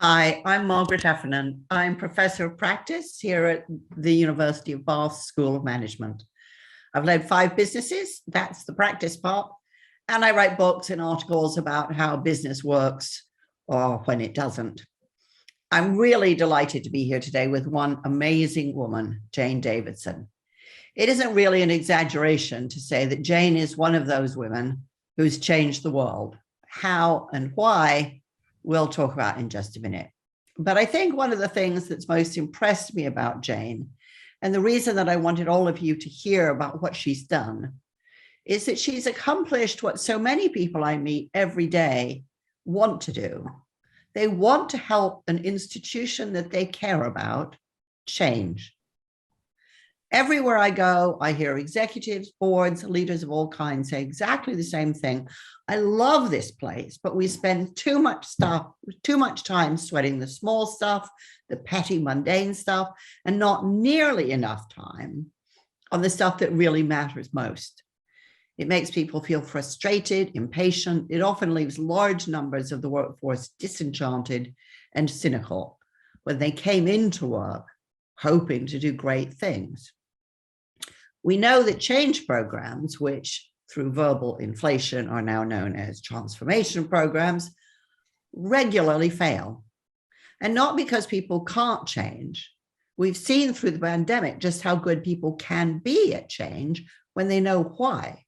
Hi, I'm Margaret Heffernan. I'm Professor of Practice here at the University of Bath School of Management. I've led 5 businesses, that's the practice part, and I write books and articles about how business works or when it doesn't. I'm really delighted to be here today with one amazing woman, Jane Davidson. It isn't really an exaggeration to say that Jane is one of those women who's changed the world. How and why, we'll talk about in just a minute. But I think one of the things that's most impressed me about Jane, and the reason that I wanted all of you to hear about what she's done, is that she's accomplished what so many people I meet every day want to do. They want to help an institution that they care about change. Everywhere I go, I hear executives, boards, leaders of all kinds say exactly the same thing. I love this place, but we spend too much time sweating the small stuff, the petty, mundane stuff, and not nearly enough time on the stuff that really matters most. It makes people feel frustrated, impatient. It often leaves large numbers of the workforce disenchanted and cynical when they came into work hoping to do great things. We know that change programs, which through verbal inflation are now known as transformation programs, regularly fail. And not because people can't change. We've seen through the pandemic just how good people can be at change when they know why.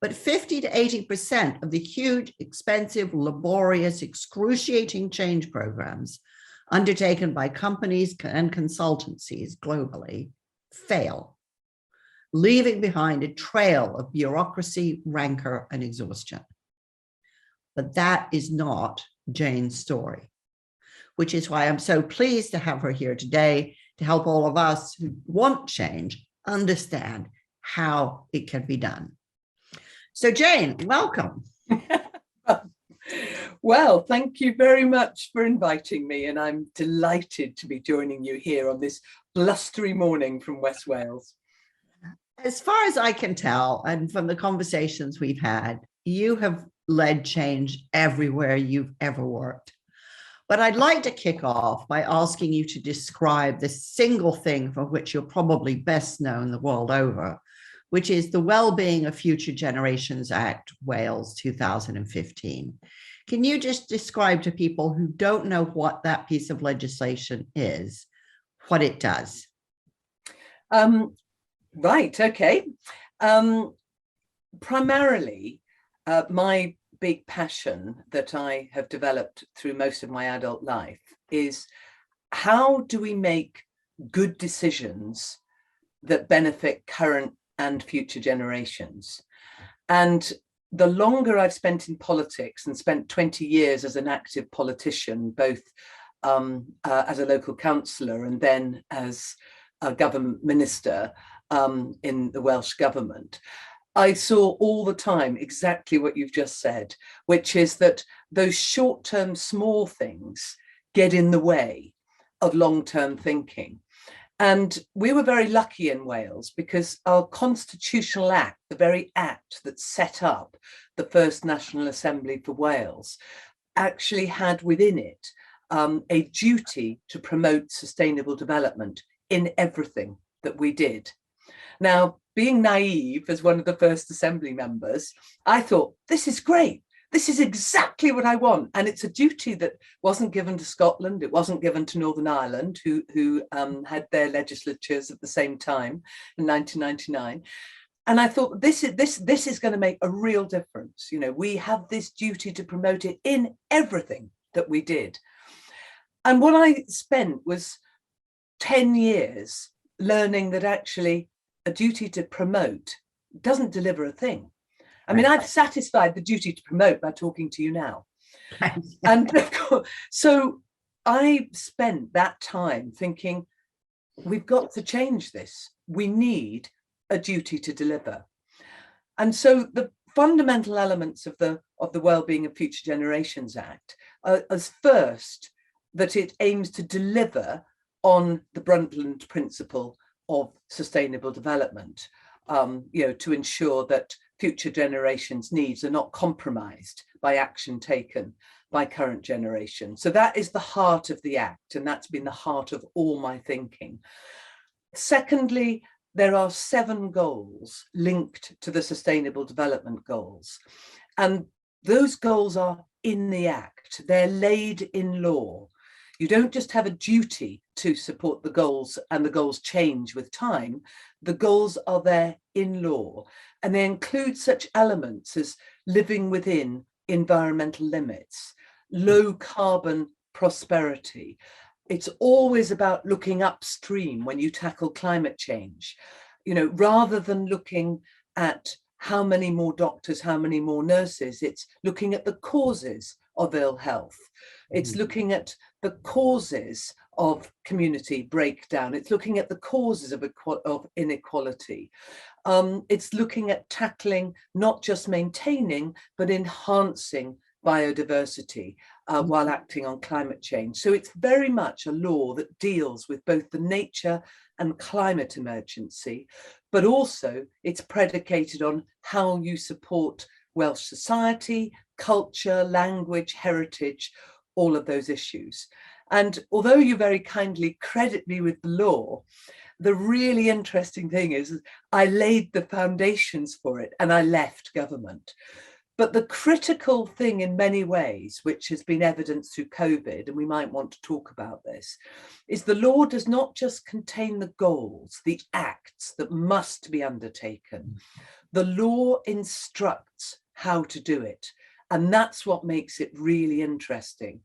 But 50 to 80% of the huge, expensive, laborious, excruciating change programs undertaken by companies and consultancies globally fail, leaving behind a trail of bureaucracy, rancor, and exhaustion. But that is not Jane's story, which is why I'm so pleased to have her here today to help all of us who want change understand how it can be done. So Jane, welcome. Well, thank you very much for inviting me, and I'm delighted to be joining you here on this blustery morning from West Wales. As far as I can tell, and from the conversations we've had, you have led change everywhere you've ever worked. But I'd like to kick off by asking you to describe the single thing for which you're probably best known the world over, which is the WellBeing of Future Generations Act, Wales 2015. Can you just describe to people who don't know what that piece of legislation is, what it does? Right, okay. Primarily, my big passion that I have developed through most of my adult life is how do we make good decisions that benefit current and future generations? And the longer I've spent in politics, and spent 20 years as an active politician, both as a local councillor and then as a government minister in the Welsh government, I saw all the time exactly what you've just said, which is that those short-term small things get in the way of long-term thinking. And we were very lucky in Wales because our constitutional act, the very act that set up the first National Assembly for Wales, actually had within it a duty to promote sustainable development in everything that we did. Now, being naive as one of the first Assembly members, I thought, this is great. This is exactly what I want. And it's a duty that wasn't given to Scotland. It wasn't given to Northern Ireland, who had their legislatures at the same time in 1999. And I thought, this is going to make a real difference. You know, we have this duty to promote it in everything that we did. And what I spent was 10 years learning that actually a duty to promote doesn't deliver a thing. I mean, I've satisfied the duty to promote by talking to you now. And of course, so I spent that time thinking, we've got to change this. We need a duty to deliver. And so the fundamental elements of the WellBeing of Future Generations Act are, as first, that it aims to deliver on the Brundtland principle of sustainable development, to ensure that future generations' needs are not compromised by action taken by current generation. So that is the heart of the Act, and that's been the heart of all my thinking. Secondly, there are 7 goals linked to the Sustainable Development Goals, and those goals are in the Act. They're laid in law. You don't just have a duty to support the goals, and the goals change with time. The goals are there in law, and they include such elements as living within environmental limits, low carbon prosperity. It's always about looking upstream when you tackle climate change, you know, rather than looking at how many more doctors, how many more nurses. It's looking at the causes of ill health. It's looking at the causes of community breakdown. It's looking at the causes of inequality. It's looking at tackling, not just maintaining, but enhancing biodiversity while acting on climate change. So it's very much a law that deals with both the nature and climate emergency, but also it's predicated on how you support Welsh society, culture, language, heritage, all of those issues. And although you very kindly credit me with the law, the really interesting thing is I laid the foundations for it and I left government. But the critical thing in many ways, which has been evidenced through COVID, and we might want to talk about this, is the law does not just contain the goals, the acts that must be undertaken. The law instructs how to do it. And that's what makes it really interesting.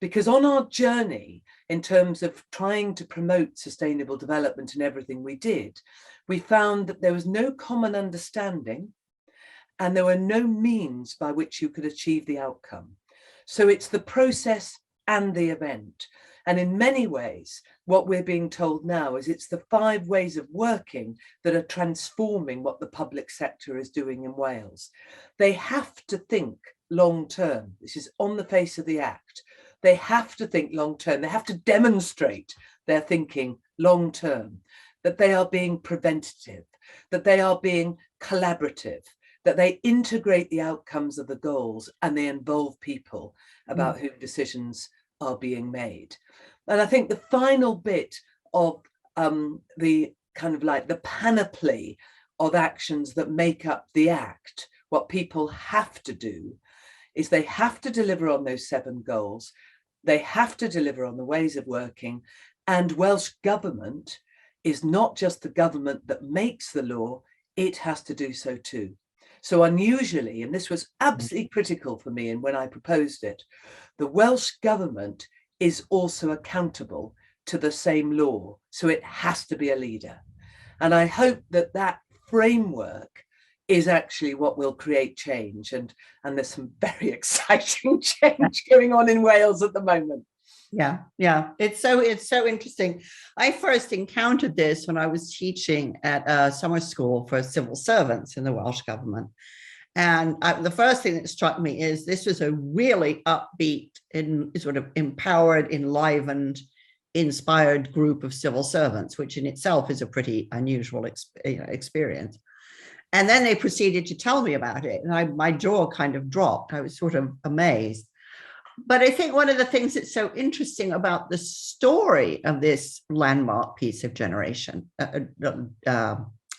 Because on our journey, in terms of trying to promote sustainable development in everything we did, we found that there was no common understanding, and there were no means by which you could achieve the outcome. So it's the process and the event. And in many ways, what we're being told now is it's the 5 ways of working that are transforming what the public sector is doing in Wales. They have to think long term. This is on the face of the Act. They have to think long term. They have to demonstrate their thinking long term, that they are being preventative, that they are being collaborative, that they integrate the outcomes of the goals and they involve people about whom decisions are being made. And I think the final bit of the kind of like the panoply of actions that make up the Act, what people have to do is they have to deliver on those 7 goals. They have to deliver on the ways of working, and Welsh government is not just the government that makes the law, it has to do so too. So unusually, and this was absolutely critical for me and when I proposed it, the Welsh government is also accountable to the same law. So it has to be a leader. And I hope that that framework is actually what will create change. And there's some very exciting change going on in Wales at the moment. Yeah. It's so interesting. I first encountered this when I was teaching at a summer school for civil servants in the Welsh government. And the first thing that struck me is this was a really upbeat and sort of empowered, enlivened, inspired group of civil servants, which in itself is a pretty unusual experience. And then they proceeded to tell me about it, and my jaw kind of dropped. I was sort of amazed. But I think one of the things that's so interesting about the story of this landmark piece of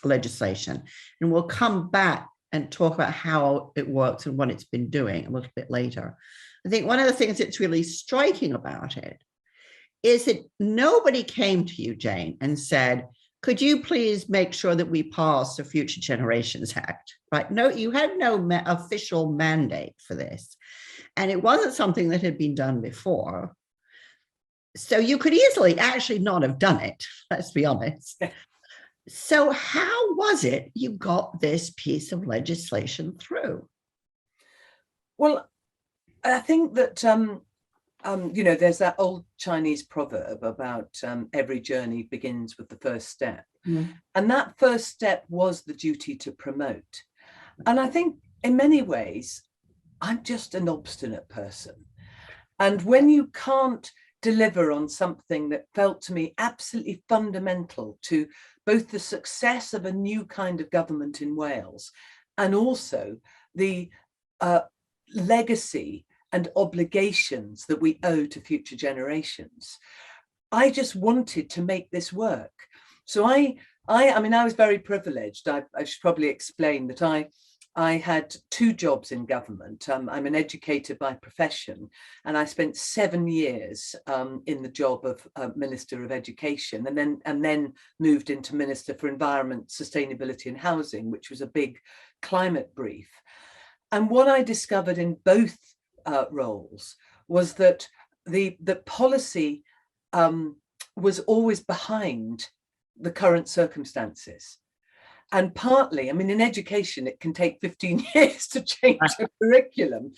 legislation, and we'll come back and talk about how it works and what it's been doing a little bit later. I think one of the things that's really striking about it is that nobody came to you, Jane, and said, could you please make sure that we pass the Future Generations Act, right? No, you had no official mandate for this. And it wasn't something that had been done before. So you could easily actually not have done it, let's be honest. So how was it you got this piece of legislation through? Well, I think that, you know, there's that old Chinese proverb about every journey begins with the first step. And that first step was the duty to promote. And I think in many ways, I'm just an obstinate person. And when you can't deliver on something that felt to me absolutely fundamental to both the success of a new kind of government in Wales and also the legacy and obligations that we owe to future generations. I just wanted to make this work. So I mean, I was very privileged. I should probably explain that I had 2 jobs in government. I'm an educator by profession, and I spent 7 years in the job of Minister of Education, and then moved into Minister for Environment, Sustainability and Housing, which was a big climate brief. And what I discovered in both roles was that the policy was always behind the current circumstances. And partly, I mean, in education, it can take 15 years to change a curriculum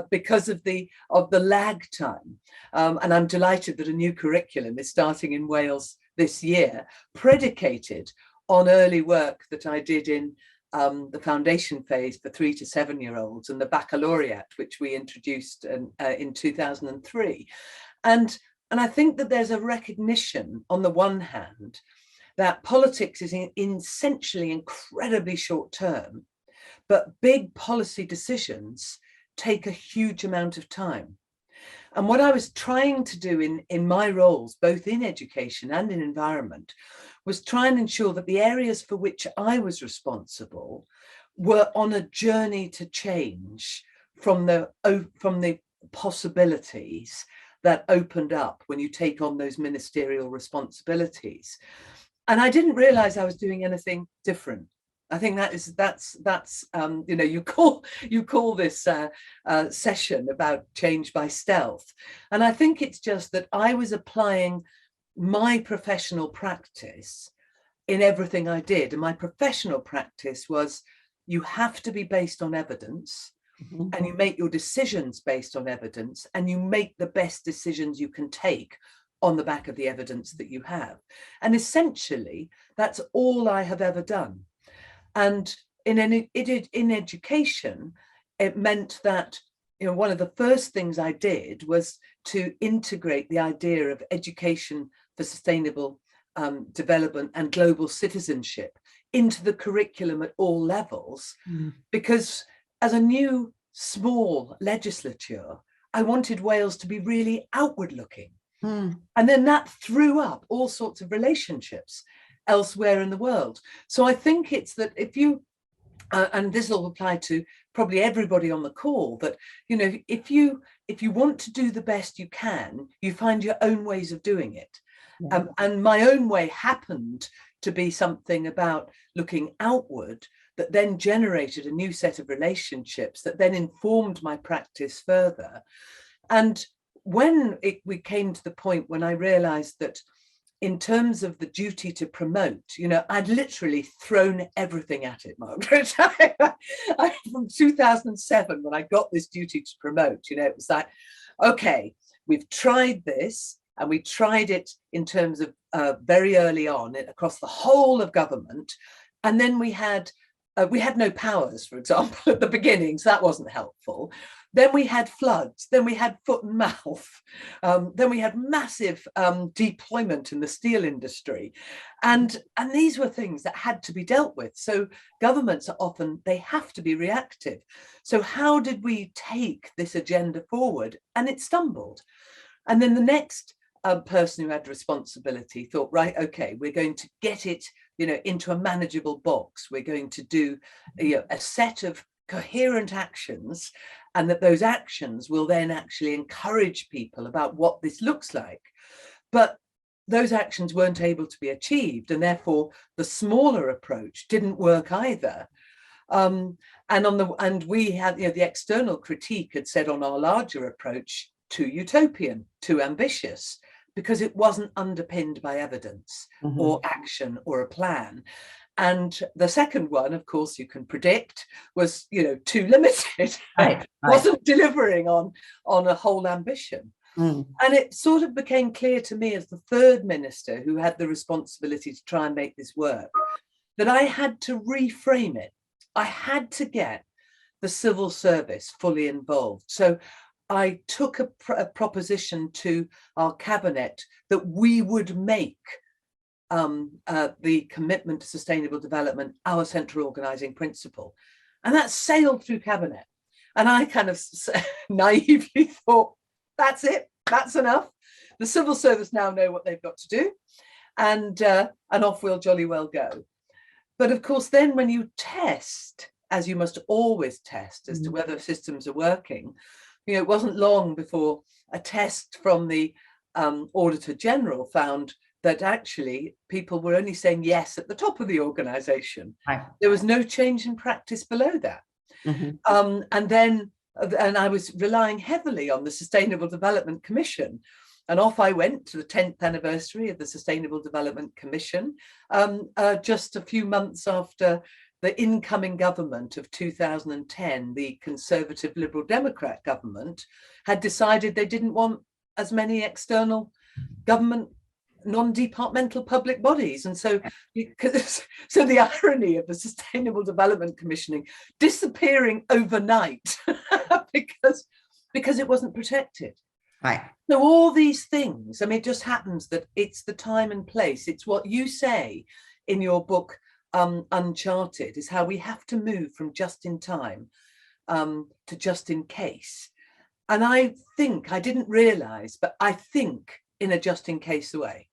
because of the lag time. And I'm delighted that a new curriculum is starting in Wales this year, predicated on early work that I did in the foundation phase for 3 to 7-year-olds and the baccalaureate, which we introduced in 2003. And I think that there's a recognition, on the one hand, that politics is essentially incredibly short term, but big policy decisions take a huge amount of time. And what I was trying to do in my roles, both in education and in environment, was try and ensure that the areas for which I was responsible were on a journey to change from the possibilities that opened up when you take on those ministerial responsibilities. And I didn't realize I was doing anything different. I think that's you know, you call this session about change by stealth, and I think it's just that I was applying my professional practice in everything I did, and my professional practice was you have to be based on evidence, and you make your decisions based on evidence, and you make the best decisions you can take on the back of the evidence that you have. And essentially, that's all I have ever done. And in education, it meant that, you know, one of the first things I did was to integrate the idea of education for sustainable development and global citizenship into the curriculum at all levels, because as a new small legislature, I wanted Wales to be really outward looking. And then that threw up all sorts of relationships elsewhere in the world. So I think it's that if you, and this will apply to probably everybody on the call, that, you know, if you want to do the best you can, you find your own ways of doing it. And my own way happened to be something about looking outward that then generated a new set of relationships that then informed my practice further. And when we came to the point when I realized that in terms of the duty to promote, you know, I'd literally thrown everything at it, Margaret. From 2007, when I got this duty to promote, you know, it was like, okay, we've tried this, and we tried it in terms of very early on across the whole of government. And then we had no powers, for example, at the beginning, so that wasn't helpful. Then we had floods, then we had foot and mouth, then we had massive deployment in the steel industry. And these were things that had to be dealt with. So governments are often, they have to be reactive. So how did we take this agenda forward? And it stumbled. And then the next person who had responsibility thought, right, okay, we're going to get it, you know, into a manageable box. We're going to do, you know, a set of coherent actions, and that those actions will then actually encourage people about what this looks like. But those actions weren't able to be achieved, and therefore the smaller approach didn't work either. And we had, you know, the external critique had said on our larger approach, too utopian, too ambitious, because it wasn't underpinned by evidence or action or a plan. And the second one, of course, you can predict, was, you know, too limited, wasn't delivering on a whole ambition. And it sort of became clear to me as the third minister who had the responsibility to try and make this work, that I had to reframe it. I had to get the civil service fully involved. So I took a proposition to our cabinet that we would make the commitment to sustainable development our central organising principle. And that sailed through cabinet. And I kind of naively thought, that's it, that's enough. The civil service now know what they've got to do, and off we'll jolly well go. But of course, then when you test, as you must always test as to whether systems are working, it wasn't long before a test from the Auditor General found that actually people were only saying yes at the top of the organization. Right. There was no change in practice below that. And I was relying heavily on the Sustainable Development Commission. And off I went to the 10th anniversary of the Sustainable Development Commission, just a few months after the incoming government of 2010, the Conservative Liberal Democrat government, had decided they didn't want as many external government non-departmental public bodies. And so the irony of the Sustainable Development Commissioning disappearing overnight because it wasn't protected. Right. So all these things, I mean, it just happens that it's the time and place. It's what you say in your book, Uncharted, is how we have to move from just in time to just in case. And I didn't realize, but I think in a just in case way.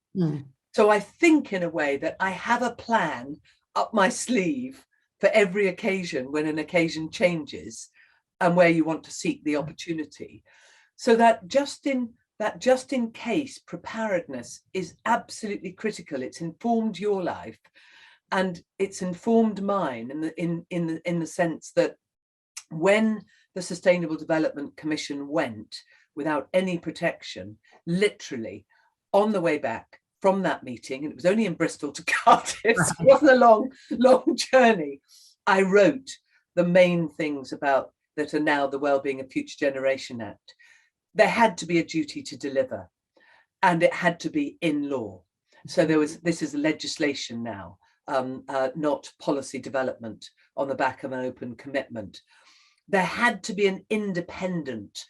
So I think in a way that I have a plan up my sleeve for every occasion when an occasion changes and where you want to seek the opportunity. So that just in case preparedness is absolutely critical. It's informed your life, and it's informed mine in the sense that when the Sustainable Development Commission went without any protection, literally on the way back from that meeting, and it was only in Bristol to Cardiff, so it wasn't a long journey, I wrote the main things about that are now the Wellbeing of Future Generation Act. There had to be a duty to deliver, and it had to be in law. So this is legislation now, not policy development on the back of an open commitment. There had to be an independent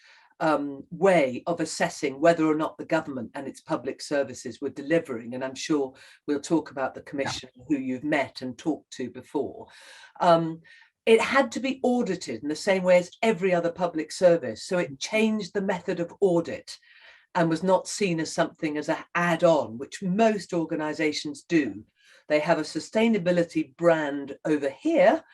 way of assessing whether or not the government and its public services were delivering. And I'm sure we'll talk about the commission who you've met and talked to before. It had to be audited in the same way as every other public service. So it changed the method of audit and was not seen as something as an add-on, which most organizations do. They have a sustainability brand over here,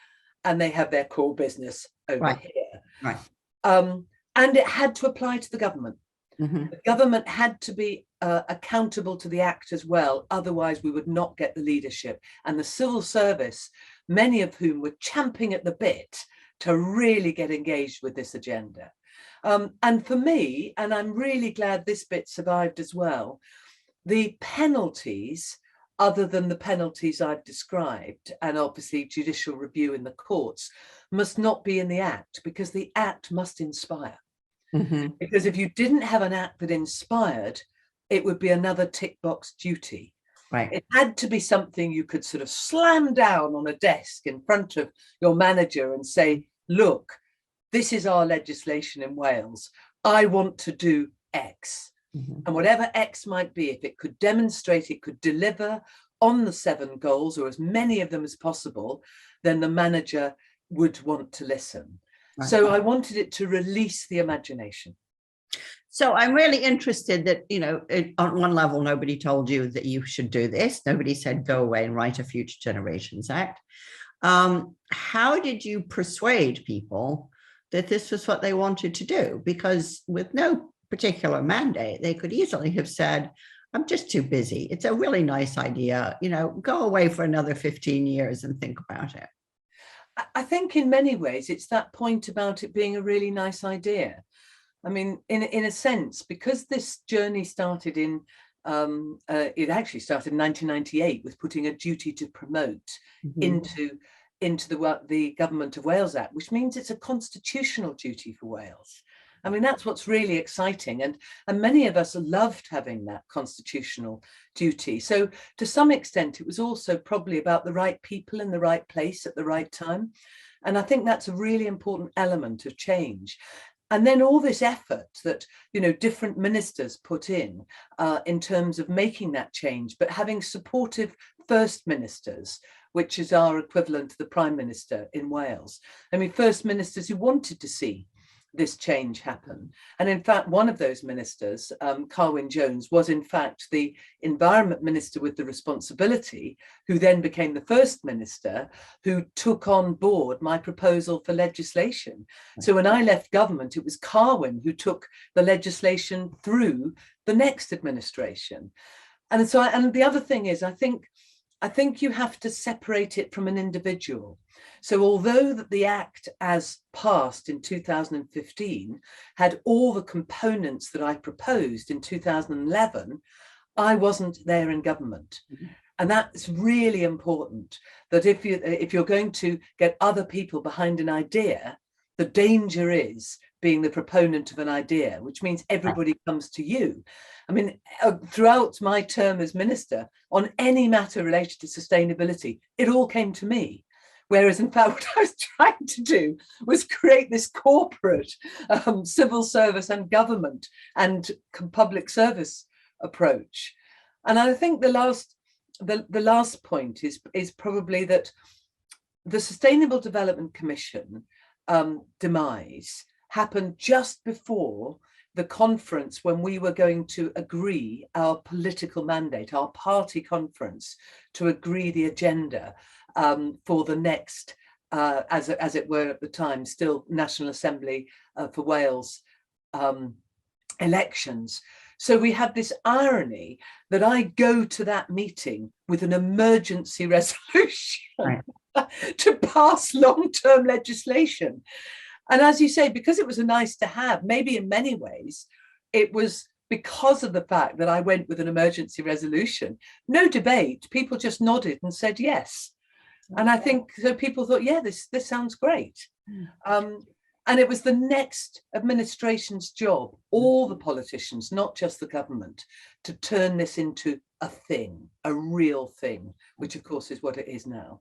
and they have their core business over here. Right. And it had to apply to the government. The government had to be accountable to the Act as well. Otherwise, we would not get the leadership. And the civil service, many of whom were champing at the bit to really get engaged with this agenda. And for me, and I'm really glad this bit survived as well, the penalties, other than the penalties I've described, and obviously judicial review in the courts, must not be in the Act, because the Act must inspire. Because if you didn't have an Act that inspired, it would be another tick box duty. Right. It had to be something you could sort of slam down on a desk in front of your manager and say, look, this is our legislation in Wales. I want to do X. And whatever X might be, if it could demonstrate it could deliver on the 7 goals, or as many of them as possible, then the manager would want to listen. Right. So I wanted it to release the imagination. So I'm really interested that, on one level, nobody told you that you should do this. Nobody said, go away and write a Future Generations Act. How did you persuade people that this was what they wanted to do? Because with no particular mandate, they could easily have said, I'm just too busy. It's a really nice idea. Go away for another 15 years and think about it. I think in many ways, it's that point about it being a really nice idea. I mean, in a sense, because this journey started it actually started in 1998 with putting a duty to promote into the Government of Wales Act, which means it's a constitutional duty for Wales. I mean, that's what's really exciting. And many of us loved having that constitutional duty. So to some extent, it was also probably about the right people in the right place at the right time. And I think that's a really important element of change. And then all this effort that, different ministers put in terms of making that change, but having supportive first ministers which is our equivalent to the Prime Minister in Wales. I mean, first ministers who wanted to see this change happen. And in fact, one of those ministers, Carwyn Jones, was in fact the Environment Minister with the responsibility, who then became the First Minister, who took on board my proposal for legislation. So when I left government, it was Carwyn who took the legislation through the next administration. And so, and the other thing is, I think you have to separate it from an individual. So although that the Act as passed in 2015 had all the components that I proposed in 2011, I wasn't there in government. Mm-hmm. And that's really important, that if you're going to get other people behind an idea, the danger is being the proponent of an idea, which means everybody comes to you. I mean, throughout my term as minister, on any matter related to sustainability, it all came to me. Whereas, in fact, what I was trying to do was create this corporate civil service and government and public service approach. And I think the last point is probably that the Sustainable Development Commission demise happened just before the conference when we were going to agree our political mandate, our party conference, to agree the agenda for the next, as it were at the time, still National Assembly for Wales elections. So we had this irony that I go to that meeting with an emergency resolution to pass long-term legislation. And as you say, because it was a nice to have, maybe in many ways, it was because of the fact that I went with an emergency resolution. No debate, people just nodded and said yes. And I think so people thought, yeah, this sounds great. And it was the next administration's job, all the politicians, not just the government, to turn this into a thing, a real thing, which of course is what it is now.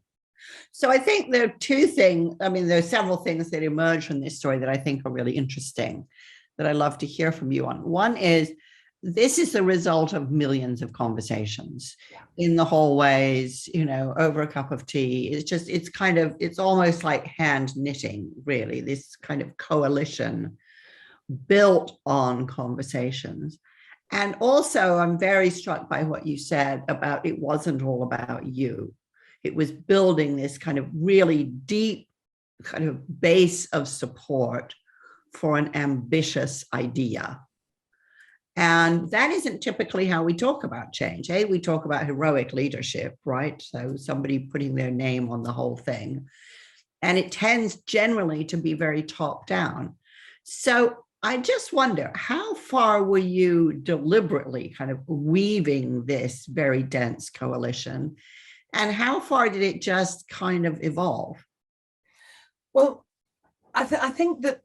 So I think there are two things, I mean, there are several things that emerge from this story that I think are really interesting, that I'd love to hear from you on. One is, this is the result of millions of conversations in the hallways, over a cup of tea. It's almost like hand knitting, really, this kind of coalition built on conversations. And also, I'm very struck by what you said about it wasn't all about you. It was building this kind of really deep kind of base of support for an ambitious idea. And that isn't typically how we talk about change. We talk about heroic leadership, right? So somebody putting their name on the whole thing. And it tends generally to be very top down. So I just wonder, how far were you deliberately kind of weaving this very dense coalition? And how far did it just kind of evolve? Well, I think that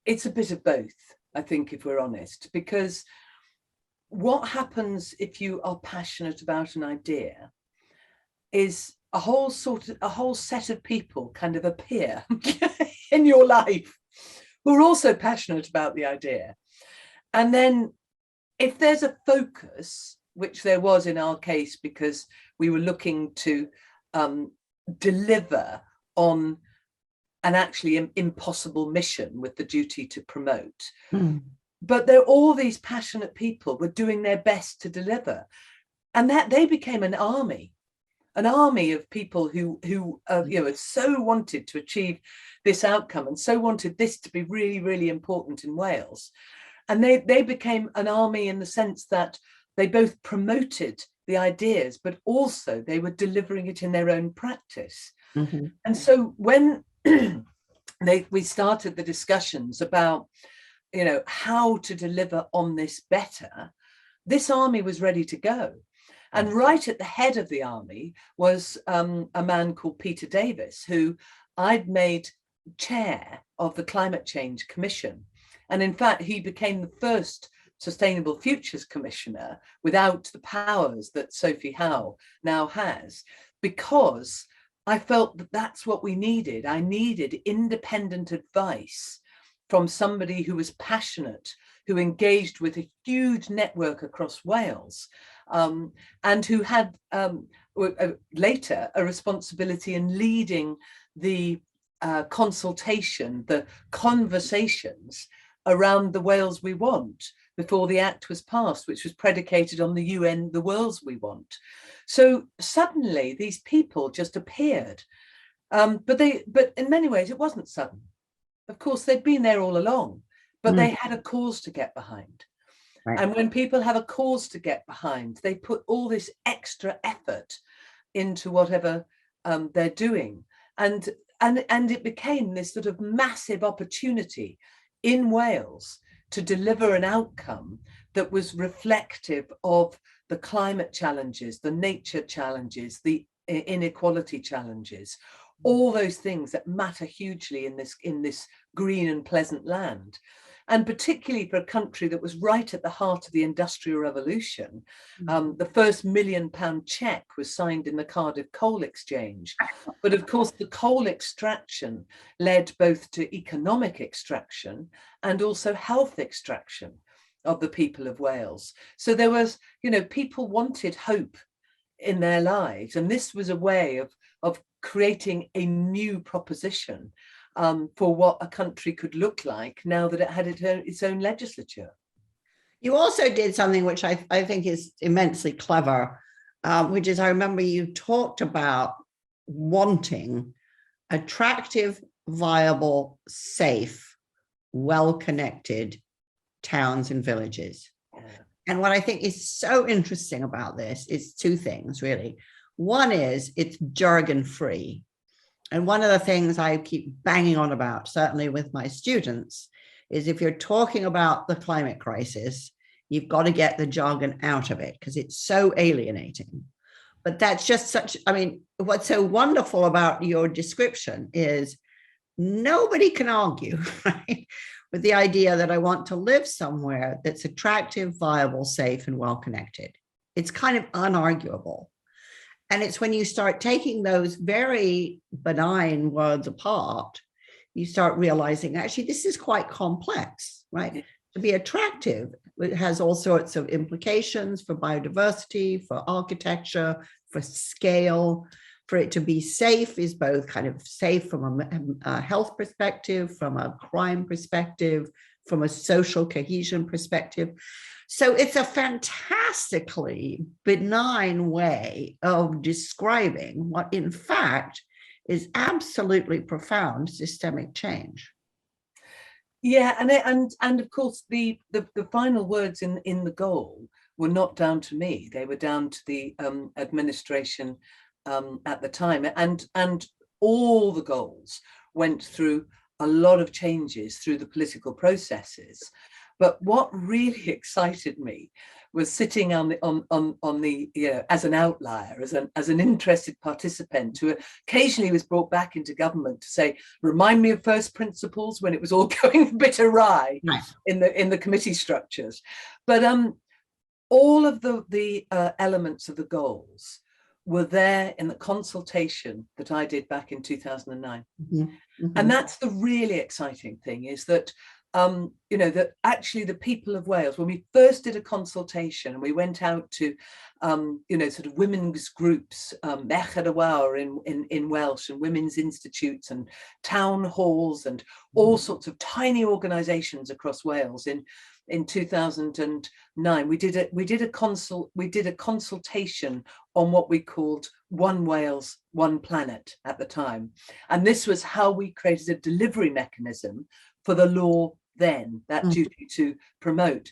it's a bit of both. I think, if we're honest, because what happens if you are passionate about an idea is a whole set of people kind of appear in your life who are also passionate about the idea. And then if there's a focus, which there was in our case, because we were looking to deliver on an actually impossible mission with the duty to promote. But there, all these passionate people were doing their best to deliver. And that they became an army of people who so wanted to achieve this outcome and so wanted this to be really, really important in Wales. And they became an army in the sense that they both promoted the ideas, but also they were delivering it in their own practice. Mm-hmm. And so when we started the discussions about, how to deliver on this better, this army was ready to go. And right at the head of the army was a man called Peter Davis, who I'd made chair of the Climate Change Commission. And in fact, he became the first Sustainable Futures Commissioner without the powers that Sophie Howe now has, because I felt that that's what we needed. I needed independent advice from somebody who was passionate, who engaged with a huge network across Wales, and who had later a responsibility in leading the consultation, the conversations around the Wales we want before the Act was passed, which was predicated on the UN, the Wales we want. So suddenly these people just appeared, but in many ways it wasn't sudden. Of course, they'd been there all along, but they had a cause to get behind. Right. And when people have a cause to get behind, they put all this extra effort into whatever they're doing. And it became this sort of massive opportunity in Wales to deliver an outcome that was reflective of the climate challenges, the nature challenges, the inequality challenges, all those things that matter hugely in this green and pleasant land. And particularly for a country that was right at the heart of the Industrial Revolution, the first £1 million cheque was signed in the Cardiff Coal Exchange. But of course, the coal extraction led both to economic extraction and also health extraction of the people of Wales. So there was, people wanted hope in their lives. And this was a way of creating a new proposition for what a country could look like now that it had its own legislature. You also did something which I think is immensely clever, which is I remember you talked about wanting attractive, viable, safe, well-connected towns and villages. Yeah. And what I think is so interesting about this is two things, really. One is it's jargon-free. And one of the things I keep banging on about, certainly with my students, is if you're talking about the climate crisis, you've got to get the jargon out of it because it's so alienating. But that's just what's so wonderful about your description is nobody can argue, right, with the idea that I want to live somewhere that's attractive, viable, safe, and well-connected. It's kind of unarguable. And it's when you start taking those very benign words apart, you start realizing, actually, this is quite complex, right? To be attractive, it has all sorts of implications for biodiversity, for architecture, for scale. For it to be safe is both kind of safe from a health perspective, from a crime perspective, from a social cohesion perspective. So it's a fantastically benign way of describing what, in fact, is absolutely profound systemic change. Yeah, and of course the final words in the goal were not down to me; they were down to the administration at the time, and all the goals went through a lot of changes through the political processes. But what really excited me was sitting on the as an outlier, as an interested participant who occasionally was brought back into government to say, remind me of first principles when it was all going a bit awry. Nice. in the committee structures. But all of the elements of the goals were there in the consultation that I did back in 2009. Mm-hmm. Mm-hmm. And that's the really exciting thing, is that that actually the people of Wales, when we first did a consultation and we went out to, sort of women's groups, Merched y Wawr in Welsh, and women's institutes and town halls and all sorts of tiny organisations across Wales in 2009, we did a consultation on what we called One Wales, One Planet at the time. And this was how we created a delivery mechanism for the law then, that duty to promote.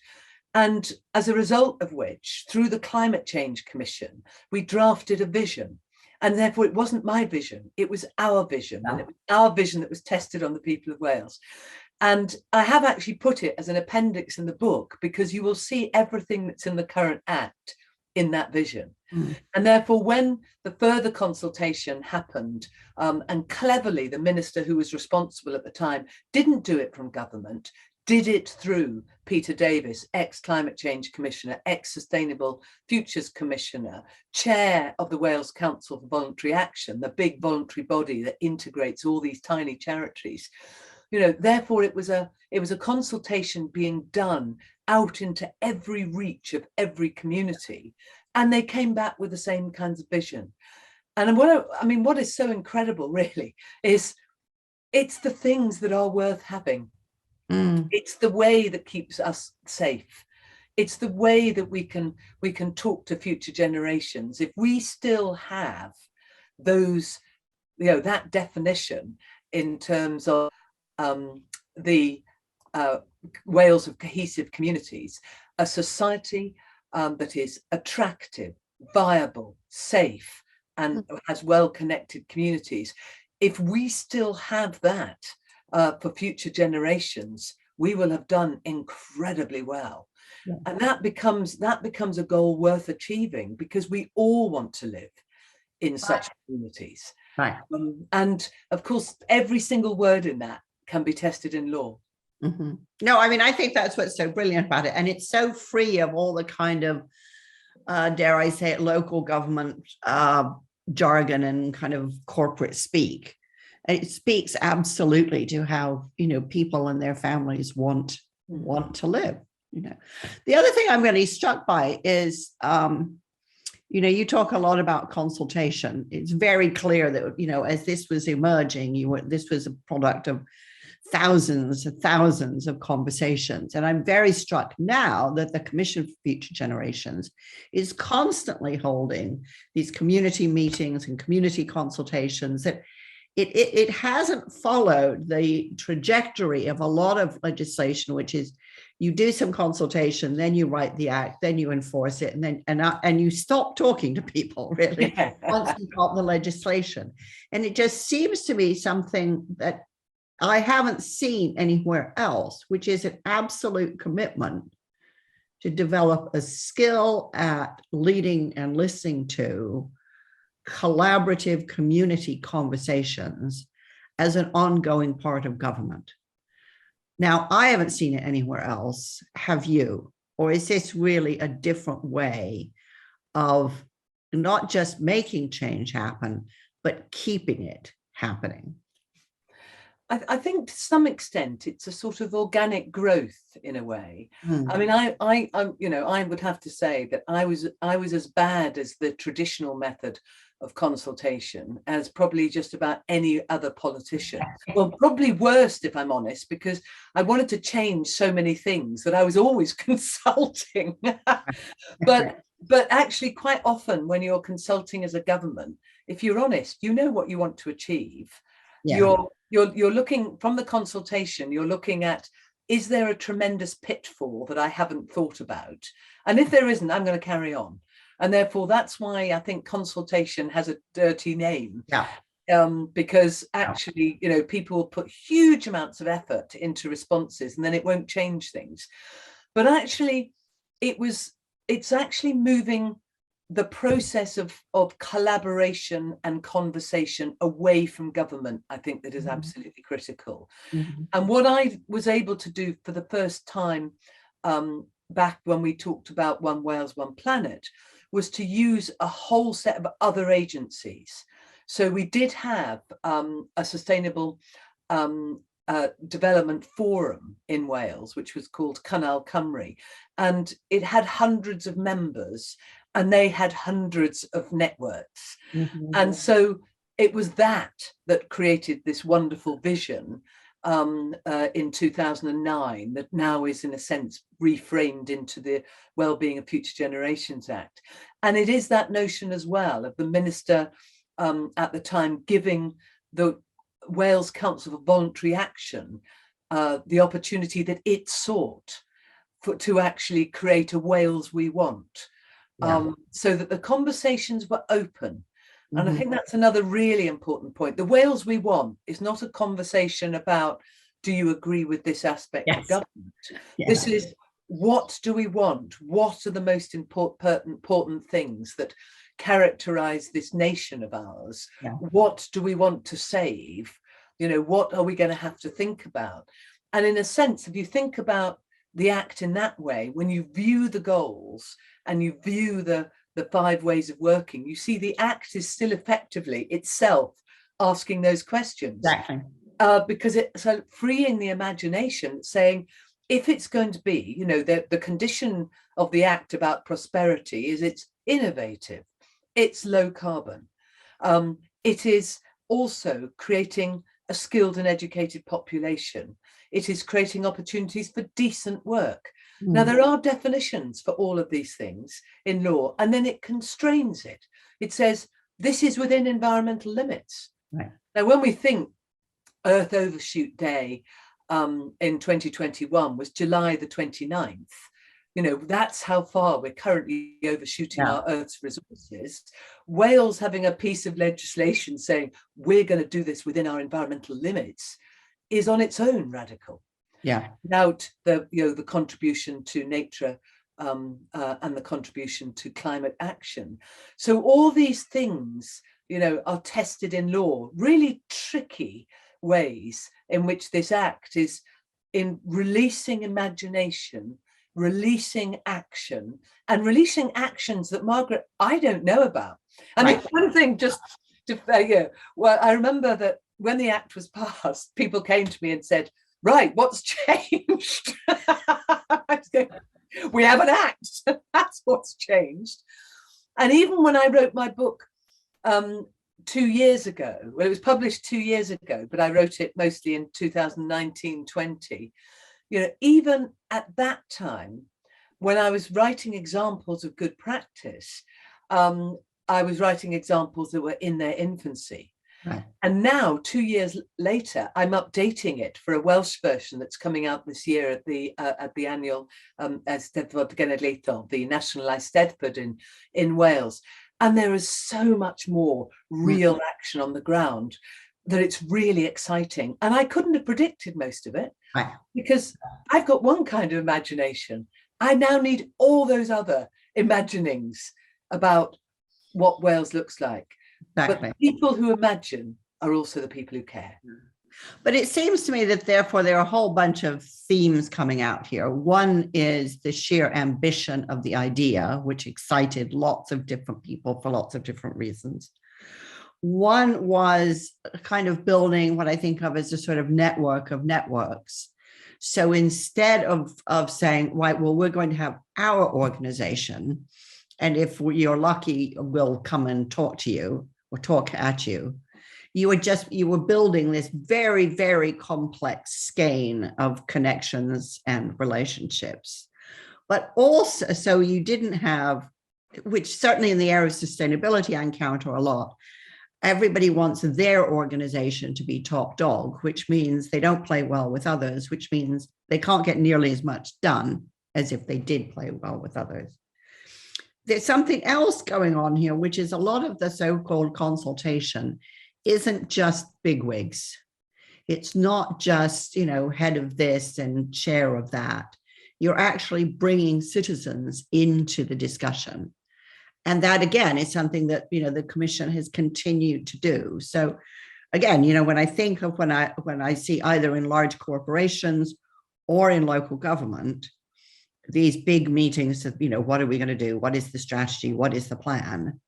And as a result of which, through the Climate Change Commission, we drafted a vision. And therefore, it wasn't my vision, it was our vision. And it was our vision that was tested on the people of Wales. And I have actually put it as an appendix in the book, because you will see everything that's in the current Act in that vision. And therefore, when the further consultation happened, and cleverly the minister who was responsible at the time didn't do it from government, did it through Peter Davis, ex-Climate Change Commissioner, ex-Sustainable Futures Commissioner, chair of the Wales Council for Voluntary Action, the big voluntary body that integrates all these tiny charities. Therefore it was a consultation being done out into every reach of every community, and they came back with the same kinds of vision. And what is so incredible really is it's the things that are worth having. It's the way that keeps us safe. It's the way that we can talk to future generations. If we still have those, that definition in terms of the Wales of cohesive communities, a society that is attractive, viable, safe, and has well-connected communities. If we still have that for future generations, we will have done incredibly well. Yeah. And that becomes a goal worth achieving, because we all want to live in such communities. Right. And of course, every single word in that can be tested in law. Mm-hmm. No, I mean, I think that's what's so brilliant about it. And it's so free of all the kind of, dare I say it, local government jargon and kind of corporate speak. And it speaks absolutely to how, people and their families want to live. The other thing I'm really struck by is, you talk a lot about consultation. It's very clear that, as this was emerging, this was a product of thousands and thousands of conversations. And I'm very struck now that the Commission for Future Generations is constantly holding these community meetings and community consultations. That it hasn't followed the trajectory of a lot of legislation, which is you do some consultation, then you write the act, then you enforce it, and then and you stop talking to people really once you've got the legislation. And it just seems to be something that I haven't seen anywhere else, which is an absolute commitment to develop a skill at leading and listening to collaborative community conversations as an ongoing part of government. Now, I haven't seen it anywhere else. Have you? Or is this really a different way of not just making change happen, but keeping it happening? I think to some extent it's a sort of organic growth in a way. I mean, I would have to say that I was as bad as the traditional method of consultation as probably just about any other politician. Well, probably worst, if I'm honest, because I wanted to change so many things that I was always consulting. But actually, quite often when you're consulting as a government, if you're honest, you know what you want to achieve. Yeah. You're looking from the consultation, you're looking at, is there a tremendous pitfall that I haven't thought about? And if there isn't, I'm going to carry on. And therefore, that's why I think consultation has a dirty name. Yeah. Because actually, people will put huge amounts of effort into responses and then it won't change things. But actually, it's actually moving the process of collaboration and conversation away from government, I think, that is absolutely critical. And what I was able to do for the first time back when we talked about One Wales, One Planet, was to use a whole set of other agencies. So we did have a sustainable development forum in Wales, which was called Cynnal Cymru, and it had hundreds of members and they had hundreds of networks. And so it was that created this wonderful vision in 2009 that now is in a sense reframed into the WellBeing of Future Generations Act. And it is that notion as well of the minister at the time giving the Wales Council for Voluntary Action the opportunity that it sought to actually create a Wales we want. So that the conversations were open. And I think that's another really important point. The Wales we want is not a conversation about, do you agree with this aspect of government? This is, what do we want? What are the most important things that characterize this nation of ours? What do we want to save? What are we going to have to think about? And in a sense, if you think about the Act in that way, when you view the goals and you view the 5 ways of working, you see the Act is still effectively itself asking those questions. Exactly. Because it's freeing the imagination, saying, if it's going to be, the condition of the Act about prosperity is innovative, it's low carbon. It is also creating a skilled and educated population. It is creating opportunities for decent work. Now, there are definitions for all of these things in law, and then it constrains it. It says, this is within environmental limits. Right. Now, when we think Earth Overshoot Day in 2021 was July the 29th, you know, that's how far we're currently overshooting our Earth's resources. Wales having a piece of legislation saying we're going to do this within our environmental limits is on its own radical. Yeah. Without the, you know, the contribution to nature and the contribution to climate action. So all these things, you know, are tested in law, really tricky ways in which this act is in releasing imagination, releasing action, and releasing actions that, Margaret, I don't know about. I mean, one thing just to, well, I remember that when the act was passed, people came to me and said, right, what's changed? We have an act. That's what's changed. And even when I wrote my book 2 years ago, well, it was published 2 years ago, but I wrote it mostly in 2019-20. You know, even at that time, when I was writing examples of good practice, I was writing examples that were in their infancy. Right. And now, 2 years later, I'm updating it for a Welsh version that's coming out this year at the annual Eisteddfod Genedlaethol, the National Eisteddfod in Wales. And there is so much more real action on the ground that it's really exciting. And I couldn't have predicted most of it because I've got one kind of imagination. I now need all those other imaginings about what Wales looks like. Exactly. But the people who imagine are also the people who care. But it seems to me that therefore there are a whole bunch of themes coming out here. One is the sheer ambition of the idea, which excited lots of different people for lots of different reasons. One was kind of building what I think of as a sort of network of networks. So instead of saying, right, well, we're going to have our organization, and if you're lucky, we'll come and talk to you or talk at you. You were building this very, very complex skein of connections and relationships. But also, so you didn't have, which certainly in the area of sustainability, I encounter a lot. Everybody wants their organization to be top dog, which means they don't play well with others, which means they can't get nearly as much done as if they did play well with others. There's something else going on here, which is a lot of the so-called consultation isn't just bigwigs. It's not just, you know, head of this and chair of that. You're actually bringing citizens into the discussion. And that, again, is something that, you know, the Commission has continued to do. So again, you know, when I think of when I see either in large corporations or in local government, these big meetings of, you know, what are we going to do? What is the strategy? What is the plan?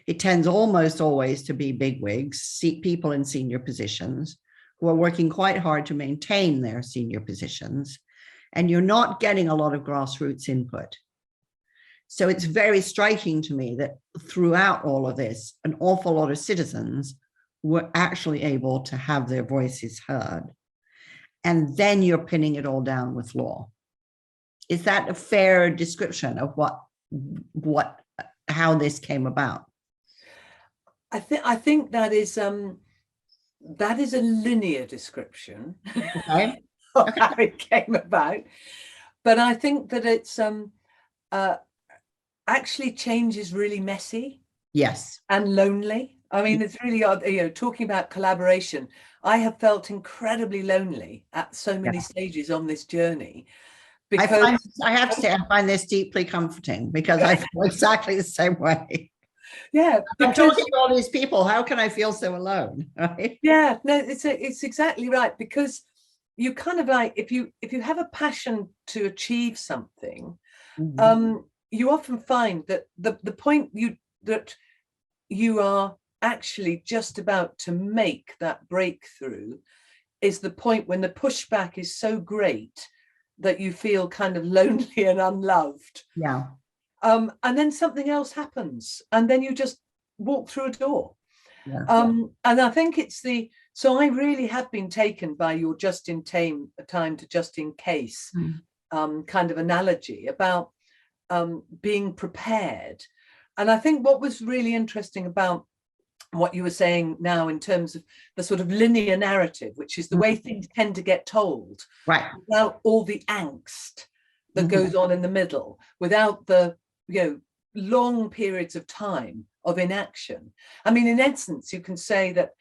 It tends almost always to be bigwigs, people in senior positions who are working quite hard to maintain their senior positions. And you're not getting a lot of grassroots input. So it's very striking to me that throughout all of this, an awful lot of citizens were actually able to have their voices heard. And then you're pinning it all down with law. Is that a fair description of how this came about? I think that is a linear description of how it came about. But I think that it's actually change is really messy. Yes. And lonely. I mean, it's really odd, you know, talking about collaboration. I have felt incredibly lonely at so many stages on this journey. Because I have to say, I find this deeply comforting because I feel exactly the same way. Yeah, I'm talking to all these people. How can I feel so alone? Right? Yeah, no, it's exactly right, because you kind of like, if you have a passion to achieve something, you often find that the point that you are actually just about to make that breakthrough is the point when the pushback is so great that you feel kind of lonely and unloved. Yeah. and then something else happens, and then you just walk through a door. Yeah. And I think so I really have been taken by your just in time to just in case kind of analogy about being prepared. And I think what was really interesting about what you were saying now in terms of the sort of linear narrative, which is the way things tend to get told, right, without all the angst that goes on in the middle, without the long periods of time of inaction. I mean, in essence, you can say that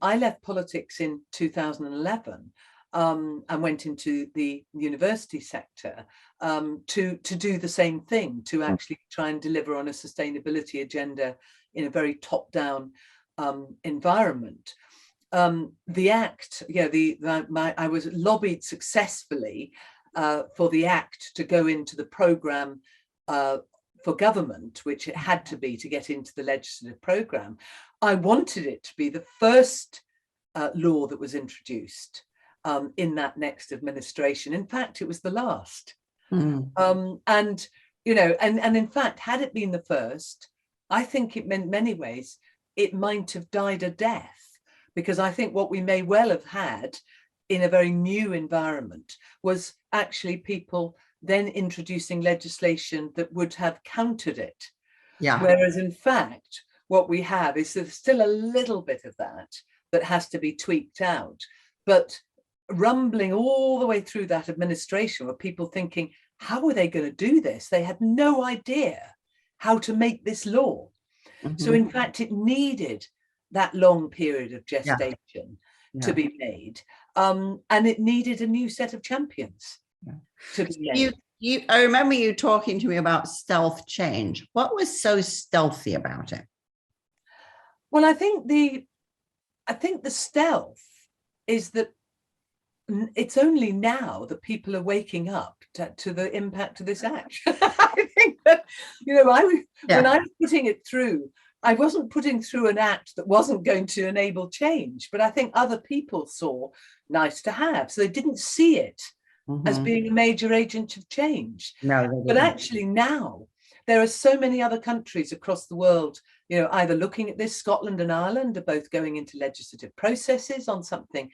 I left politics in 2011 and went into the university sector to do the same thing, to actually try and deliver on a sustainability agenda in a very top-down environment. The Act, I was lobbied successfully for the Act to go into the programme for government, which it had to be to get into the legislative programme. I wanted it to be the first law that was introduced in that next administration. In fact, it was the last. And in fact, had it been the first, I think it meant many ways it might have died a death, because I think what we may well have had in a very new environment was actually people then introducing legislation that would have countered it. Yeah. Whereas in fact, what we have is there's still a little bit of that has to be tweaked out. But rumbling all the way through that administration were people thinking, how were they going to do this? They had no idea how to make this law. So in fact, it needed that long period of gestation to be made. And it needed a new set of champions to be made. I remember you talking to me about stealth change. What was so stealthy about it? Well, I think the stealth is that it's only now that people are waking up to the impact of this act. I think that, when I was putting it through, I wasn't putting through an act that wasn't going to enable change, but I think other people saw nice to have. So they didn't see it as being a major agent of change. No, but actually now there are so many other countries across the world, either looking at this. Scotland and Ireland are both going into legislative processes on something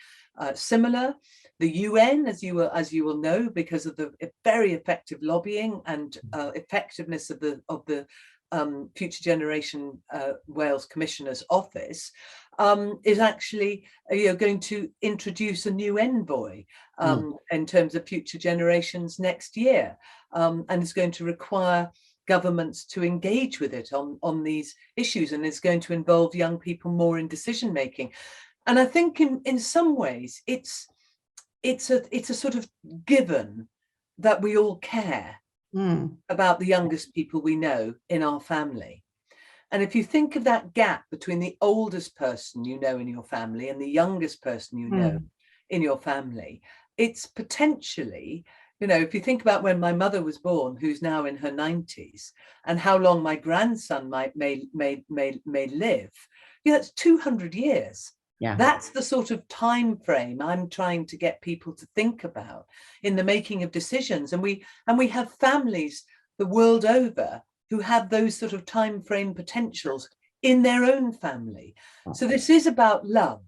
similar. The UN, as you will know, because of the very effective lobbying and effectiveness of the Future Generation Wales Commissioner's Office, is actually going to introduce a new envoy in terms of future generations next year, and is going to require governments to engage with it on these issues, and is going to involve young people more in decision making. And I think in some ways it's a sort of given that we all care about the youngest people we know in our family. And if you think of that gap between the oldest person in your family and the youngest person in your family, it's potentially, if you think about when my mother was born, who's now in her 90s, and how long my grandson may live, that's 200 years. Yeah. That's the sort of time frame I'm trying to get people to think about in the making of decisions. And we have families the world over who have those sort of time frame potentials in their own family. So this is about love.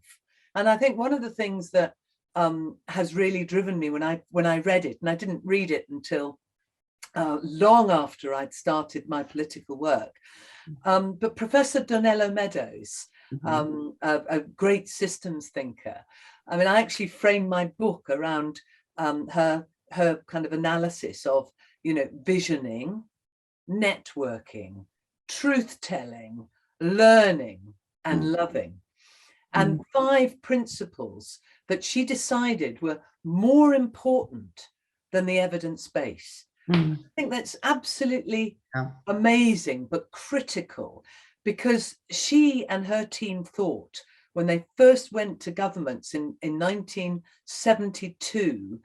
And I think one of the things that has really driven me when I read it, and I didn't read it until long after I'd started my political work, but Professor Donella Meadows, a great systems thinker. I mean, I actually framed my book around her kind of analysis of, visioning, networking, truth-telling, learning, and loving. And 5 principles that she decided were more important than the evidence base. I think that's absolutely amazing, but critical, because she and her team thought, when they first went to governments in 1972,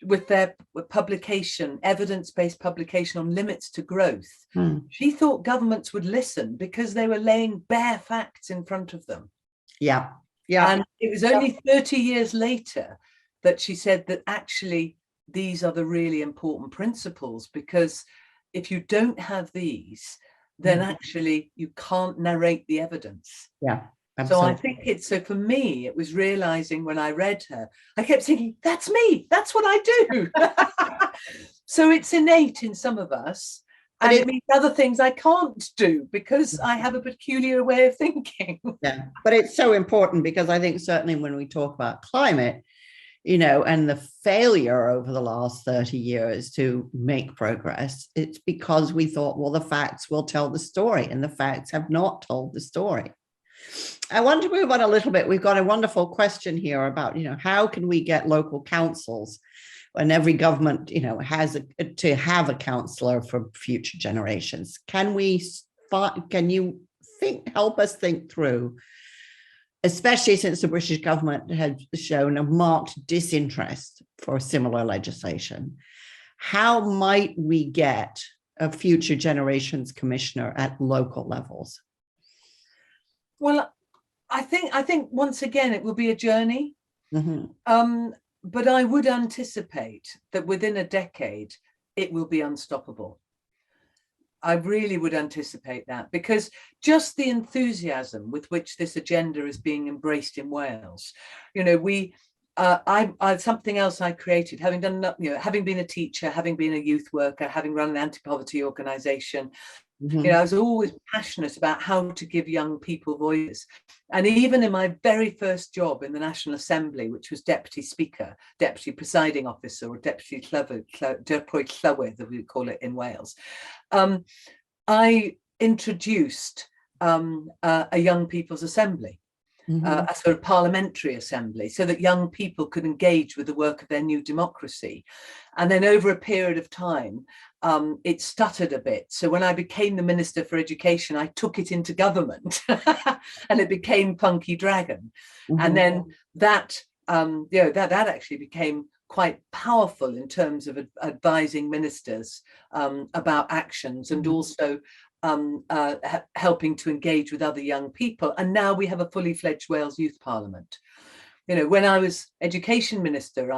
with their publication, evidence-based publication on limits to growth, she thought governments would listen because they were laying bare facts in front of them. Yeah. And it was only 30 years later that she said that actually these are the really important principles, because if you don't have these, then actually you can't narrate the evidence. Yeah. So I Absolutely. think it's, so for me, it was realizing when I read her, I kept thinking, that's me, that's what I do. So it's innate in some of us. And it means other things I can't do because I have a peculiar way of thinking. Yeah, but it's so important because I think certainly when we talk about climate, and the failure over the last 30 years to make progress, it's because we thought, well, the facts will tell the story, and the facts have not told the story. I want to move on a little bit. We've got a wonderful question here about, how can we get local councils when every government, has to have a councillor for future generations? Can you help us think through, especially since the British government has shown a marked disinterest for similar legislation, how might we get a future generations commissioner at local levels? Well, I think once again, it will be a journey. Mm-hmm. But I would anticipate that within a decade, it will be unstoppable. I really would anticipate that, because just the enthusiasm with which this agenda is being embraced in Wales, I something else I created, having done, having been a teacher, having been a youth worker, having run an anti-poverty organisation. I was always passionate about how to give young people voices. And even in my very first job in the National Assembly, which was Deputy Speaker, Deputy Presiding Officer, or Deputy Llywydd, as we call it in Wales, I introduced a young people's assembly, a sort of parliamentary assembly, so that young people could engage with the work of their new democracy. And then over a period of time, it stuttered a bit. So when I became the Minister for Education, I took it into government and it became Punky Dragon. And then that actually became quite powerful in terms of advising ministers about actions, and also helping to engage with other young people. And now we have a fully fledged Wales Youth Parliament. When I was Education Minister,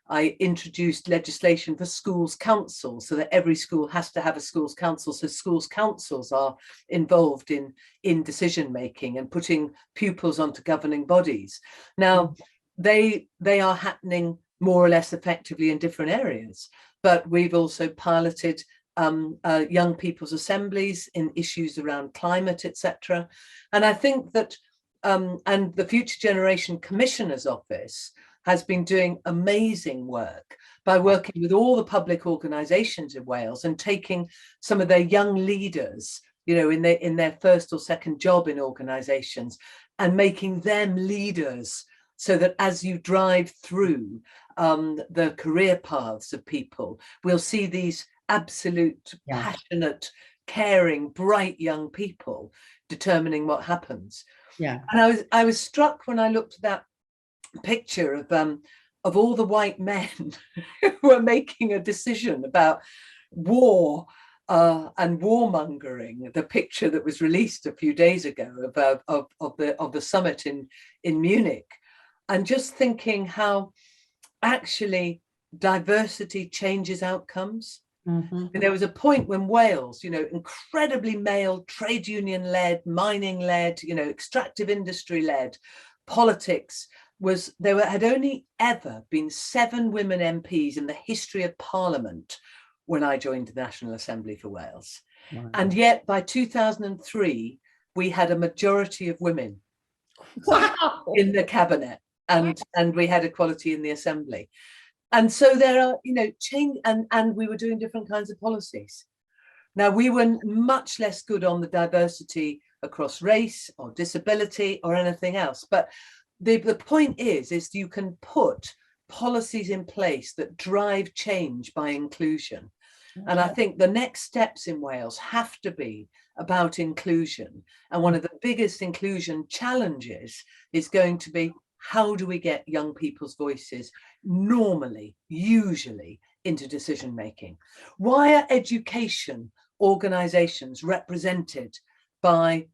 I introduced legislation for schools councils, so that every school has to have a schools council. So schools councils are involved in decision making and putting pupils onto governing bodies. Now, they are happening more or less effectively in different areas, but we've also piloted young people's assemblies in issues around climate, etc. And I think that and the Future Generation Commissioner's Office has been doing amazing work by working with all the public organisations in Wales and taking some of their young leaders, in their first or second job in organisations, and making them leaders, so that as you drive through the career paths of people, we'll see these absolute, passionate, caring, bright young people determining what happens. Yeah. And I was struck when I looked at that picture of all the white men who were making a decision about war and warmongering. The picture that was released a few days ago of the summit in Munich, and just thinking how actually diversity changes outcomes. And there was a point when Wales, incredibly male, trade union led, mining led, extractive industry led politics, had only ever been 7 women MPs in the history of Parliament when I joined the National Assembly for Wales. Wow. And yet by 2003, we had a majority of women in the cabinet, and we had equality in the Assembly. And so there are, change, and we were doing different kinds of policies. Now, we were much less good on the diversity across race or disability or anything else. But the point is you can put policies in place that drive change by inclusion. Okay. And I think the next steps in Wales have to be about inclusion. And one of the biggest inclusion challenges is going to be, how do we get young people's voices usually into decision making? Why are education organisations represented by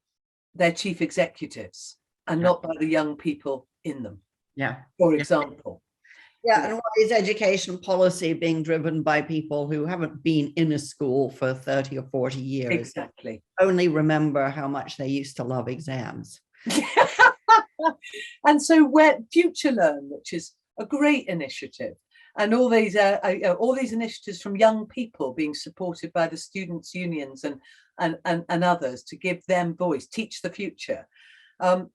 their chief executives and not by the young people in them? Yeah. For example. Yeah, and what is education policy being driven by people who haven't been in a school for 30 or 40 years? Exactly. Only remember how much they used to love exams. And so where Future Learn, which is a great initiative, and all these initiatives from young people being supported by the students' unions and others to give them voice, teach the future.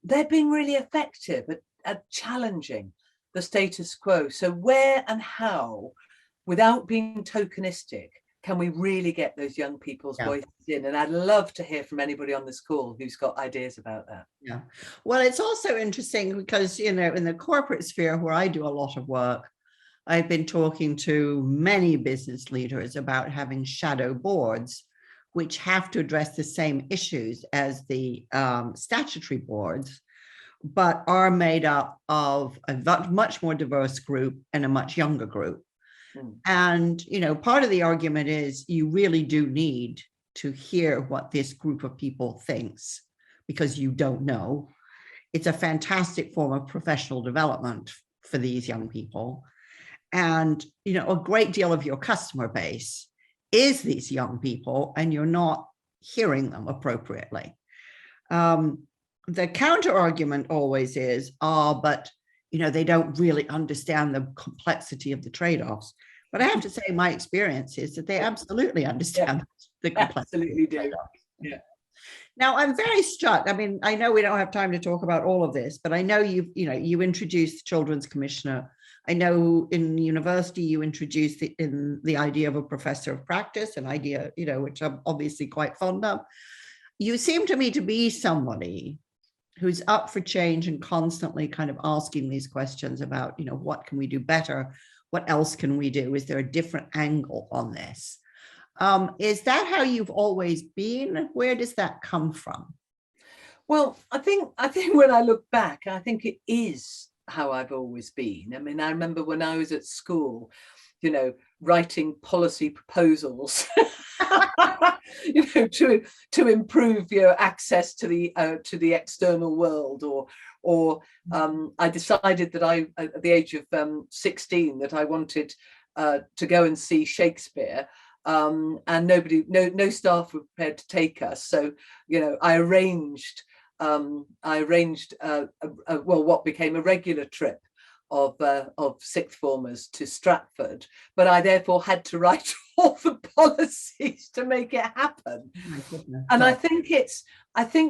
They're being really effective at challenging the status quo. So where and how, without being tokenistic, can we really get those young people's voices in? And I'd love to hear from anybody on this call who's got ideas about that. Yeah. Well, it's also interesting because, in the corporate sphere where I do a lot of work, I've been talking to many business leaders about having shadow boards, which have to address the same issues as the statutory boards, but are made up of a much more diverse group and a much younger group. And, part of the argument is you really do need to hear what this group of people thinks, because you don't know. It's a fantastic form of professional development for these young people. And, a great deal of your customer base is these young people, and you're not hearing them appropriately. The counter argument always is, but they don't really understand the complexity of the trade-offs. But I have to say, my experience is that they absolutely understand the complexity. Absolutely do. Yeah. Now, I'm very struck. I mean, I know we don't have time to talk about all of this, but I know you introduced the Children's Commissioner. I know in university you introduced the idea of a professor of practice, an idea, which I'm obviously quite fond of. You seem to me to be somebody who's up for change and constantly kind of asking these questions about, what can we do better? What else can we do? Is there a different angle on this? Is that how you've always been? Where does that come from? Well, I think when I look back, I think it is how I've always been. I mean, I remember when I was at school, writing policy proposals, to improve your access to the external world, or I decided that at the age of 16 that I wanted to go and see Shakespeare. And no staff were prepared to take us. So, I arranged what became a regular trip of sixth formers to Stratford, but I therefore had to write all the policies to make it happen. And I think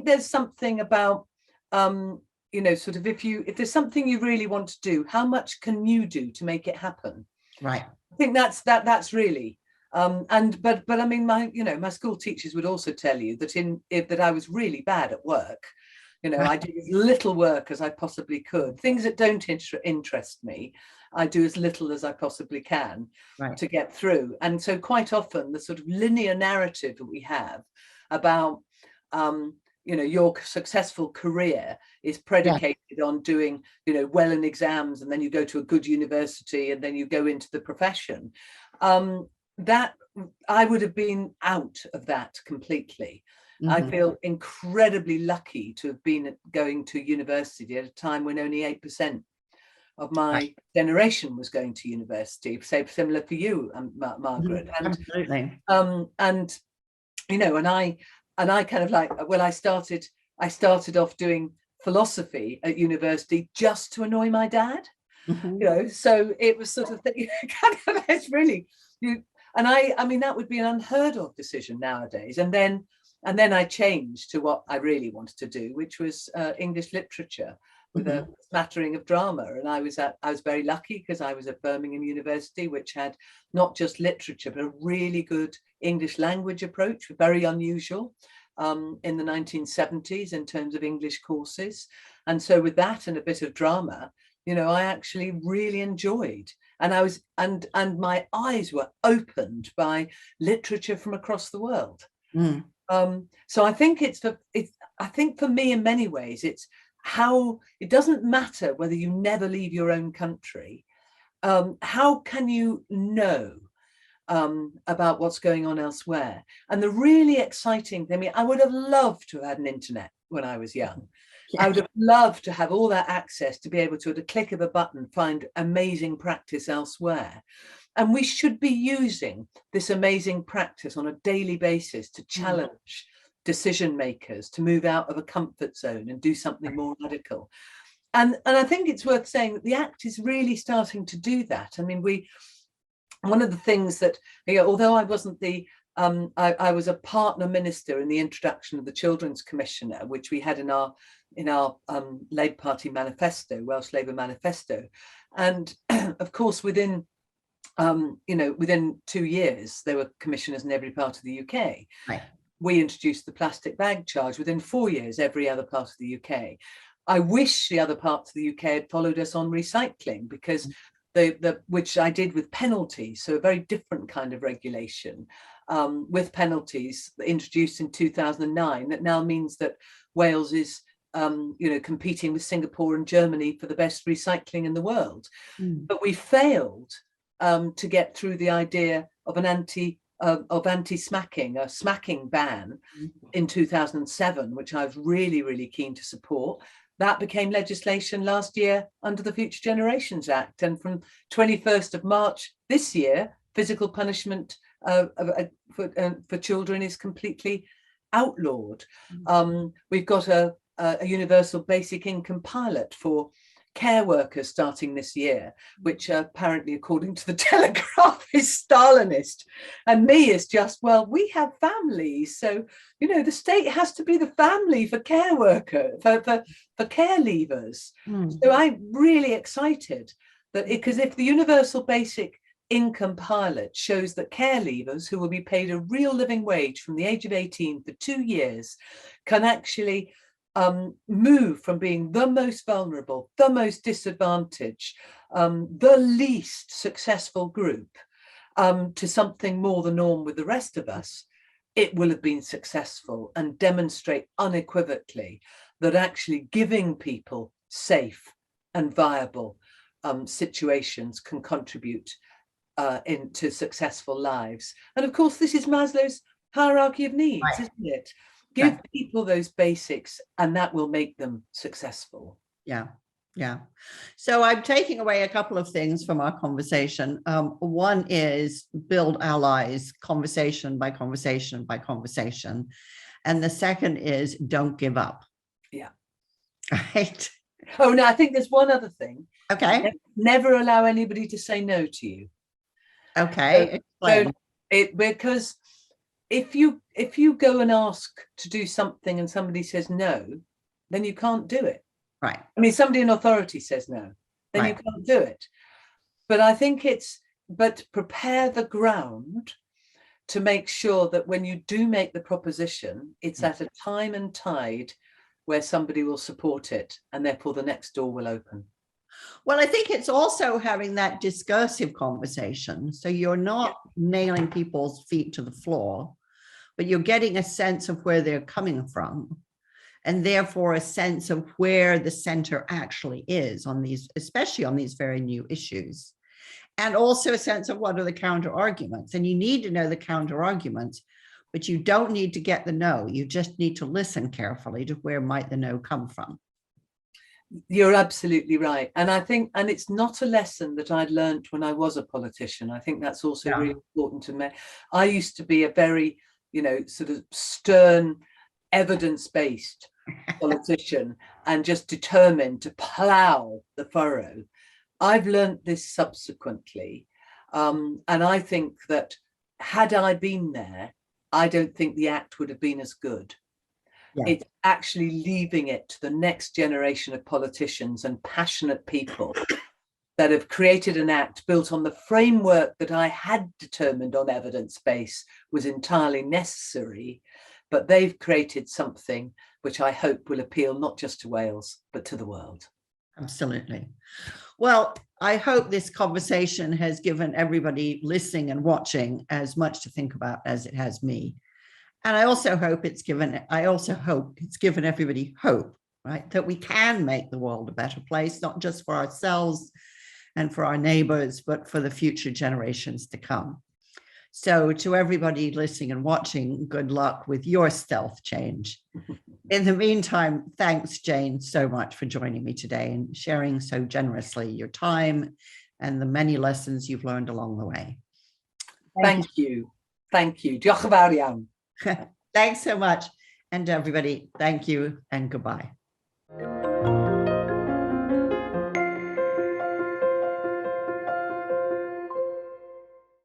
there's something about sort of if there's something you really want to do, how much can you do to make it happen? Right. I think that's really. But I mean, my school teachers would also tell you that I was really bad at work. I do as little work as I possibly could. Things that don't interest me, I do as little as I possibly can to get through. And so quite often the sort of linear narrative that we have about your successful career is predicated on doing well in exams, and then you go to a good university, and then you go into the profession. That I would have been out of that completely. Mm-hmm. I feel incredibly lucky to have been going to university at a time when only 8% of my generation was going to university. Say similar for you, Margaret. And, absolutely. And I kind of I started off doing philosophy at university just to annoy my dad. Mm-hmm. So it was sort of it's really you. And I mean, that would be an unheard of decision nowadays. And then I changed to what I really wanted to do, which was English literature with a smattering of drama. And I was very lucky because I was at Birmingham University, which had not just literature, but a really good English language approach, very unusual in the 1970s in terms of English courses. And so with that and a bit of drama, I actually really enjoyed. And I was, and my eyes were opened by literature from across the world. Mm. So I think I think for me, in many ways, it's how it doesn't matter whether you never leave your own country. How can you know about what's going on elsewhere? And the really exciting thing, I mean, I would have loved to have had an internet when I was young. Yeah. I would have loved to have all that access to be able to, at a click of a button, find amazing practice elsewhere. And we should be using this amazing practice on a daily basis to challenge decision makers to move out of a comfort zone and do something more radical. And I think it's worth saying that the Act is really starting to do that. I mean, one of the things that, although I wasn't I was a partner minister in the introduction of the Children's Commissioner, which we had in our Labour Party manifesto, Welsh Labour manifesto. And of course, within 2 years, there were commissioners in every part of the UK. Right. We introduced the plastic bag charge. Within 4 years, every other part of the UK. I wish the other parts of the UK had followed us on recycling, because which I did with penalties, so a very different kind of regulation with penalties introduced in 2009. That now means that Wales is competing with Singapore and Germany for the best recycling in the world. But we failed to get through the idea of an anti-smacking, a smacking ban in 2007, which I was really, really keen to support. That became legislation last year under the Future Generations Act. And from 21st of March this year, physical punishment for children is completely outlawed. We've got a universal basic income pilot for care workers starting this year, which apparently, according to the Telegraph, is Stalinist. And me is just, well, we have families, so the state has to be the family for care worker, for care leavers. So I'm really excited that because if the universal basic income pilot shows that care leavers who will be paid a real living wage from the age of 18 for 2 years can actually move from being the most vulnerable, the most disadvantaged, the least successful group to something more the norm with the rest of us, it will have been successful and demonstrate unequivocally that actually giving people safe and viable situations can contribute into successful lives. And of course, this is Maslow's hierarchy of needs, Right. isn't it? Give people those basics and that will make them successful. Yeah. So I'm taking away a couple of things from our conversation. One is build allies, conversation by conversation by conversation. And the second is don't give up. Yeah. Right. Oh, no, I think there's one other thing. Okay. Never allow anybody to say no to you. Okay. Because if you go and ask to do something and somebody says no, then you can't do it. Right. I mean, somebody in authority says no, then you can't do it. But I think but prepare the ground to make sure that when you do make the proposition, it's at a time and tide where somebody will support it, and therefore the next door will open. Well, I think it's also having that discursive conversation. So you're not nailing people's feet to the floor, but you're getting a sense of where they're coming from, and therefore a sense of where the center actually is on these, especially on these very new issues, and also a sense of what are the counter arguments. And you need to know the counter arguments, but you don't need to get the no. You just need to listen carefully to where might the no come from. You're absolutely right. And I think, and it's not a lesson that I'd learned when I was a politician. I think that's also really important to me. I used to be a very, sort of stern, evidence-based politician and just determined to plough the furrow. I've learned this subsequently. And I think that had I been there, I don't think the Act would have been as good. Yeah. It's actually leaving it to the next generation of politicians and passionate people that have created an Act built on the framework that I had determined on evidence base was entirely necessary, but they've created something which I hope will appeal not just to Wales, but to the world. Absolutely. Well, I hope this conversation has given everybody listening and watching as much to think about as it has me. And I also hope it's given everybody hope, right? That we can make the world a better place, not just for ourselves and for our neighbors, but for the future generations to come. So to everybody listening and watching, good luck with your stealth change. In the meantime, thanks, Jane, so much for joining me today and sharing so generously your time and the many lessons you've learned along the way. Thank you. Thank you. Diolch yn fawr iawn. Thanks so much. And everybody, thank you and goodbye.